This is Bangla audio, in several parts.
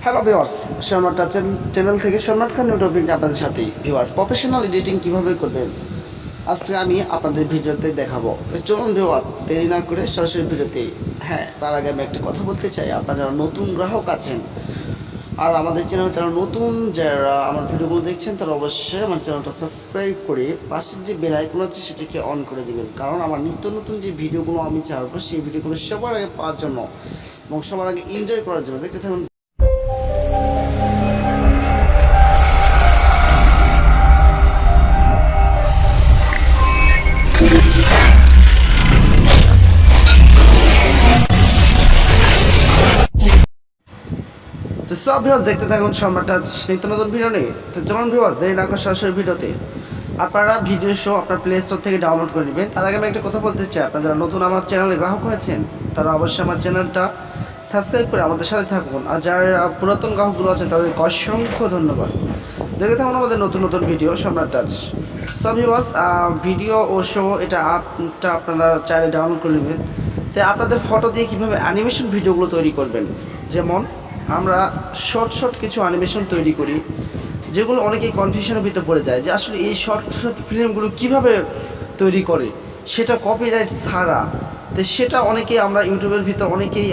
হ্যালো ভিউয়ার্স, SOMART চ্যানেল থেকে SOMART খান নিউ টপিক আপনাদের সাথে। ভিউয়ার্স, প্রফেশনাল এডিটিং কিভাবে করবেন আজকে আমি আপনাদের ভিডিওতে দেখাবো। তো চলুন ভিউয়ার্স, দেরি না করে সরাসরি ভিডিওতে। হ্যাঁ, তার আগে আমি একটা কথা বলতে চাই। আপনারা যারা নতুন গ্রাহক আছেন আর আমাদের চ্যানেলে যারা নতুন যারা আমার ভিডিওগুলো দেখছেন, তারা অবশ্যই আমার চ্যানেলটা সাবস্ক্রাইব করে পাশের যে বেল আইকন আছে সেটাকে অন করে দিবেন। কারণ আমার নিত্য নতুন যে ভিডিওগুলো আমি ছাড়বো সেই ভিডিওগুলো সবার আগে পাওয়ার জন্য এবং সবার আগে এনজয় করার জন্য। দেখতে থাকুন। তো সব ভিউয়ার্স দেখতে থাকুন SOMART নিত্য নতুন ভিডিও নেই। তো চলুন ভিউয়ার্স, দেরি না করে সরাসরি ভিডিওতে। আপনারা ভিডিও শো আপনার প্লে স্টোর থেকে ডাউনলোড করে নেবেন। তার আগে আমি একটা কথা বলতে চাই, আপনারা যারা নতুন আমার চ্যানেলে গ্রাহক হয়েছেন তারা অবশ্যই আমার চ্যানেলটা সাবস্ক্রাইব করে আমাদের সাথে থাকুন। আর যারা পুরাতন গ্রাহকগুলো আছেন তাদেরকে অসংখ্য ধন্যবাদ। দেখতে থাকুন আমাদের নতুন নতুন ভিডিও SOMART। সব ভিউয়ার্স, ভিডিও ও শো এটা আপটা আপনারা চাইলে ডাউনলোড করে নেবেন। তাই আপনাদের ফটো দিয়ে কীভাবে অ্যানিমেশন ভিডিওগুলো তৈরি করবেন, যেমন আমরা শর্ট কিছু অ্যানিমেশন তৈরি করি যেগুলো অনেকেই কনফিউশনের ভিতরে পড়ে যায় যে আসলে এই শর্ট ফিল্মগুলো কিভাবে তৈরি করে, সেটা কপিরাইট ছাড়া। তো সেটা অনেকেই আমরা ইউটিউবের ভিতর অনেকেই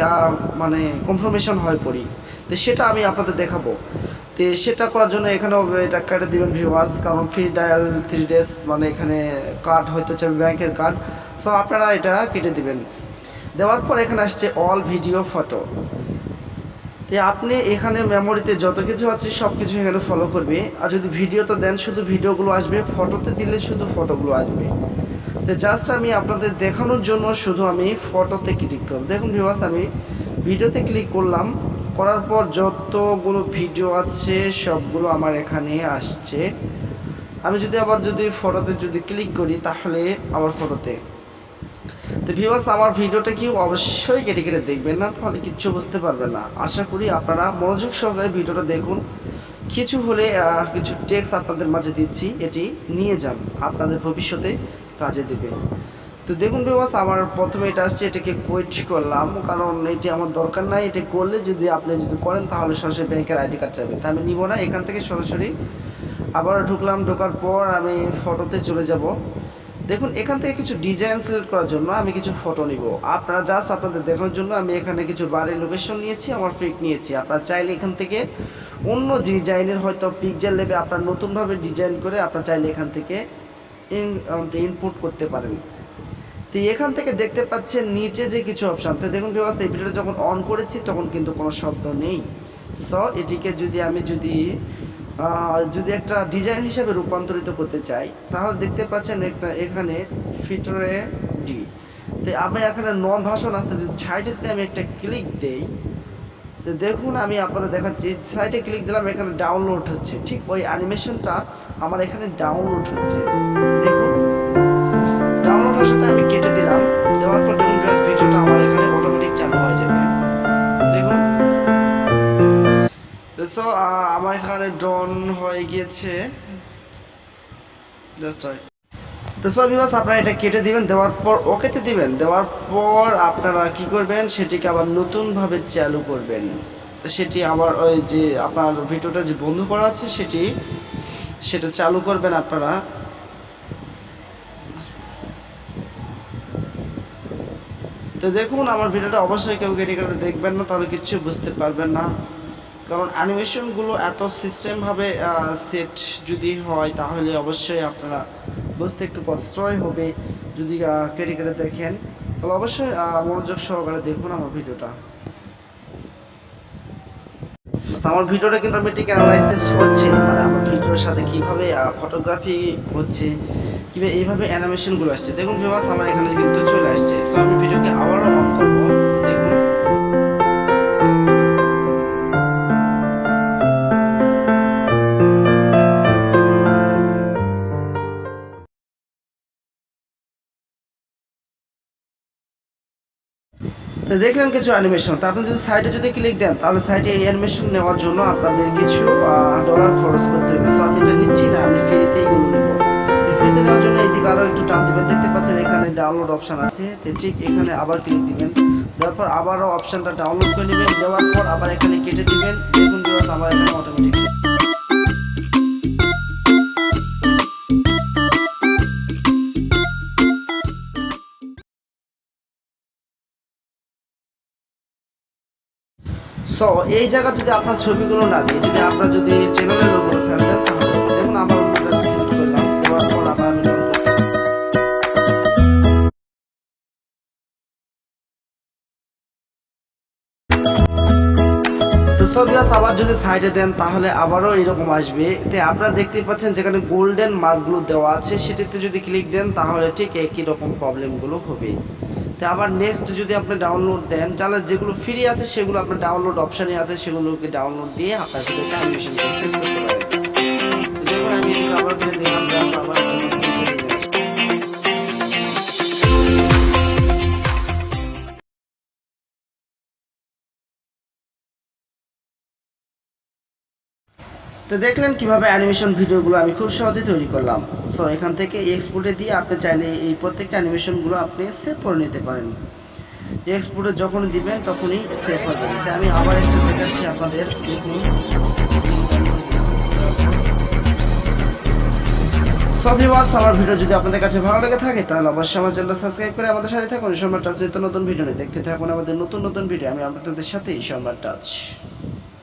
মানে কনফার্মেশন হয়ে পড়ি। তো সেটা আমি আপনাদের দেখাবো। তো সেটা করার জন্য এখানে এটা কেটে দেবেন ভিউয়ার্স, কারণ ফ্রি ডায়াল 3 ডেজ মানে এখানে কার্ড হয়তো চাইবে ব্যাংকের কার্ড। সো আপনারা এটা কেটে দিবেন। দেওয়ার পর এখানে আসছে অল ভিডিও ফটো। তো আপনি এখানে মেমোরিতে যত কিছু আছে সব কিছু এখানে ফলো করবে। আর যদি ভিডিওতে দেন শুধু ভিডিওগুলো আসবে, ফটোতে দিলে শুধু ফটোগুলো আসবে। তো জাস্ট আমি আপনাদের দেখানোর জন্য শুধু আমি ফটোতে ক্লিক করব। দেখুন ভিউয়ার্স, আমি ভিডিওতে ক্লিক করলাম, করার পর যতগুলো ভিডিও আছে সবগুলো আমার এখানে আসছে। আমি যদি ফটোতে ক্লিক করি তাহলে আমার ফটোতে। তো ভিউয়ার্স, আমার ভিডিওটা কি অবশ্যই কেটে কেটে দেখবেন না, তাহলে কিচ্ছু বুঝতে পারবেন না। আশা করি আপনারা মনোযোগ সহকারে ভিডিওটা দেখুন। কিছু হলে কিছু টেক্সট আপনাদের মাঝে দিচ্ছি, এটি নিয়ে যান, আপনাদের ভবিষ্যতে কাজে দেবে। তো দেখুন ভিউয়ার্স, আমার প্রথমে এটা আসছে, এটাকে কোয়েট করলাম কারণ এটি আমার দরকার নাই। এটা করলে আপনি করেন তাহলে সরাসরি ব্যাংকের আইডি কার্ড চাইবে, তা আমি নিব না। এখান থেকে সরাসরি আবার ঢুকলাম, ঢোকার পর আমি ফটোতে চলে যাব। দেখুন এখান থেকে কিছু ডিজাইন সিলেক্ট করার জন্য আমি কিছু ফটো নিব। আপনারা জাস্ট আপনাদের দেখানোর জন্য আমি এখানে কিছু বাড়ির লোকেশন নিয়েছি, আমার ফিক নিয়েছি। আপনারা চাইলে এখান থেকে অন্য ডিজাইনের হয়তো পিকচার লেবে আপনার নতুনভাবে ডিজাইন করে আপনারা চাইলে এখান থেকে ইনপুট করতে পারেন। তো এখান থেকে দেখতে পাচ্ছেন নিচে যে কিছু অপশান। তো দেখুন ভিউয়ার্স, এই ভিডিওটা যখন অন করেছি তখন কিন্তু কোনো শব্দ নেই। সো এটিকে আমি যদি একটা ডিজাইন হিসাবে রূপান্তরিত করতে চাই তাহলে দেখতে পাচ্ছেন এখানে ফিটরে ডি। তো আমি এখানে নন ভাষণ আসতে সাইডে যদি আমি একটা ক্লিক দেই, তো দেখুন আমি আপনাদের দেখাচ্ছি, সাইডে ক্লিক দিলাম, এখানে ডাউনলোড হচ্ছে। ঠিক ওই অ্যানিমেশনটা আমার এখানে ডাউনলোড হচ্ছে। দেখুন ডাউনলোড হওয়ার সাথে আমি কেটে দিলাম। দেওয়ার পর দেখুন ভিডিওটা আমার এখানে অটোমেটিক চালু হয়ে যাবে। দেখুন সো আমার এখানে ড্রোন হয়ে গিয়েছে জাস্ট হয়। তো সব ভিউয়ার্স, আপনারা এটা কেটে দিবেন, দেওয়ার পর ওকেতে দিবেন। দেওয়ার পর আপনারা কি করবেন, সেটিকে আবার নতুনভাবে চালু করবেন। তো সেটি আবার ওই যে আপনার ভিডিওটা যে বন্ধ করা আছে সেটা চালু করবেন আপনারা। তো দেখুন আমার ভিডিওটা অবশ্যই কেউ কেটে কেটে দেখবেন না, তাহলে কিচ্ছু বুঝতে পারবেন না। কারণ অ্যানিমেশনগুলো এত সিস্টেমভাবে সেট যদি হয় তাহলে অবশ্যই আপনারা বুঝতে একটু কষ্টই হবে। যদি কেটে কেটে দেখেন তাহলে অবশ্যই মনোযোগ সহকারে দেখুন আমার ভিডিওটা। আমার ভিডিওটা কিন্তু অটোমেটিক অ্যানালাইসিস হচ্ছে, মানে আমার ভিডিওর সাথে কীভাবে ফটোগ্রাফি হচ্ছে, কীভাবে এইভাবে অ্যানিমেশনগুলো আসছে। দেখুন ভিউয়ার্স, আমার এখানে কিন্তু চলে আসছে। সো আমি ভিডিওকে আবারও অন করবো। দেখুন তো দেখলেন কিছু অ্যানিমেশন। তো আপনি যদি সাইটে ক্লিক দেন তাহলে সাইটে এই অ্যানিমেশন নেওয়ার জন্য আপনাদের কিছু ডলার খরচ করতে হবে। সো আমি এটা নিচ্ছি না, আমি ফ্রিতে এগুলো নেব। তো ফ্রিতে নেওয়ার জন্য এইদিকে আরও একটু টান দেবেন। দেখতে পাচ্ছেন এখানে ডাউনলোড অপশান আছে। তো ঠিক এখানে আবার ক্লিক দিবেন, দেওয়ার পর আবারও অপশানটা ডাউনলোড করে নেবেন। দেওয়ার পর আবার এখানে কেটে দিবেন। দেখুন ভিউয়ার্স আমার এখানে অটোমেটিক সো এই জায়গা যদি আপনার ছবিগুলো না দিয়ে যদি আপনার যদি চ্যানেলের লোগো ছেড়ে দেন তাহলে দেখুন আমার লোগোটা সিলেক্ট করলাম, দেওয়ার পর আবার আমি তো সব ভিউয়ার্স আবার যদি সাইডে দেন তাহলে আবারও এরকম আসবে। তো আপনারা দেখতেই পাচ্ছেন যেখানে গোল্ডেন মার্কগুলো দেওয়া আছে সেটিতে যদি ক্লিক দেন তাহলে ঠিক একই রকম প্রবলেমগুলো হবে। তো আবার নেক্সট যদি আপনি ডাউনলোড দেন তাহলে যেগুলো ফ্রি আছে সেগুলো আপনার ডাউনলোড অপশানে আছে, সেগুলোকে ডাউনলোড দিয়ে আপনার ভিডিওতে অ্যানিমেশন করে সেট করতে পারেন। দেখুন আমি এদিকে আবার করে দিলাম, আবার তো দেখলেন কিভাবে অ্যানিমেশন ভিডিওগুলো আমি খুব সহজে তৈরি করলাম। সো এখান থেকে এক্সপোর্টে দিয়ে আপনি চাইলে এই প্রত্যেকটা অ্যানিমেশনগুলো আপনি সেভ করে নিতে পারেন। এক্সপোর্টে যখন দিবেন তখনই সেভ হবে। তাই আমি আবার একটা দেখাচ্ছি আপনাদের, দেখুন। সো ভিউয়ার্স আমার ভিডিও যদি আপনাদের কাছে ভালো লেগে থাকে তাহলে অবশ্যই আমার চ্যানেলটা সাবস্ক্রাইব করে আমাদের সাথে থাকুন। সম্রাট টাচ নিত্য নতুন ভিডিও দেখতে থাকুন আমাদের নতুন নতুন ভিডিও। আমি আপনাদের সাথেই সম্রাট টাচ।